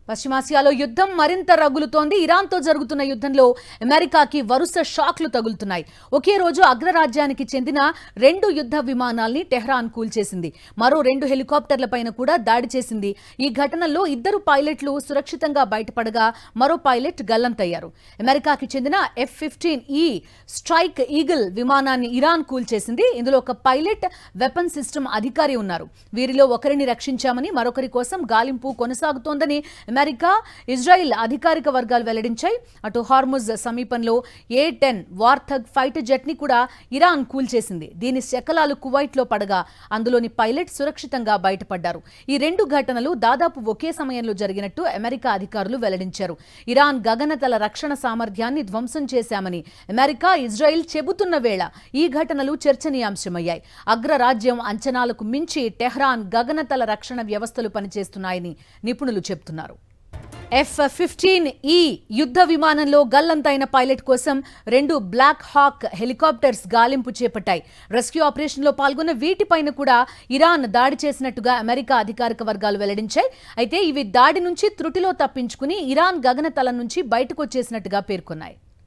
పశ్చిమాసియాలో యుద్ధం మరింత రగులుతోంది. ఇరాన్తో జరుగుతున్న యుద్ధంలో అమెరికాకి వరుస షాక్లు తగులుతున్నాయి. ఒకే రోజు అగ్రరాజ్యానికి చెందిన 2 యుద్ధ విమానాల్ని టెహ్రాన్ కూల్చేసింది. మరో 2 హెలికాప్టర్లపైన కూడా దాడి చేసింది. ఈ ఘటనలో 2 పైలట్లు సురక్షితంగా బయటపడగా మరో పైలట్ గల్లంతయ్యారు. అమెరికాకి చెందిన F-15E స్ట్రైక్ ఈగిల్ విమానాన్ని ఇరాన్ కూల్చేసింది. ఇందులో ఒక పైలట్, వెపన్ సిస్టమ్ అధికారి ఉన్నారు. వీరిలో ఒకరిని రక్షించామని, మరొకరి కోసం గాలింపు కొనసాగుతోందని అమెరికా, ఇజ్రాయిల్ అధికారిక వర్గాలు వెల్లడించాయి. అటు హార్ముజ్ సమీపంలో A-10 వార్థగ్ ఫైటర్ జెట్ ని కూడా ఇరాన్ కూల్చేసింది. దీని శకలాలు కువైట్ లో పడగా అందులోని పైలట్ సురక్షితంగా బయటపడ్డారు. ఈ 2 ఘటనలు దాదాపు ఒకే సమయంలో జరిగినట్టు అమెరికా అధికారులు వెల్లడించారు. ఇరాన్ గగనతల రక్షణ సామర్థ్యాన్ని ధ్వంసం చేశామని అమెరికా, ఇజ్రాయిల్ చెబుతున్న వేళ ఈ ఘటనలు చర్చనీయాంశమయ్యాయి. అగ్రరాజ్యం అంచనాలకు మించి టెహ్రాన్ గగనతల రక్షణ వ్యవస్థలు పనిచేస్తున్నాయని నిపుణులు చెబుతున్నారు. F-15E యుద్ధ విమానంలో గల్లంతైన పైలట్ కోసం 2 బ్లాక్ హాక్ హెలికాప్టర్స్ గాలింపు చేపట్టాయి. రెస్క్యూ ఆపరేషన్లో పాల్గొన్న వీటిపైన కూడా ఇరాన్ దాడి చేసినట్టుగా అమెరికా అధికారిక వర్గాలు వెల్లడించాయి. అయితే ఇవి దాడి నుంచి త్రుటిలో తప్పించుకుని ఇరాన్ గగనతలం నుంచి బయటకు వచ్చేసినట్టుగా పేర్కొన్నాయి.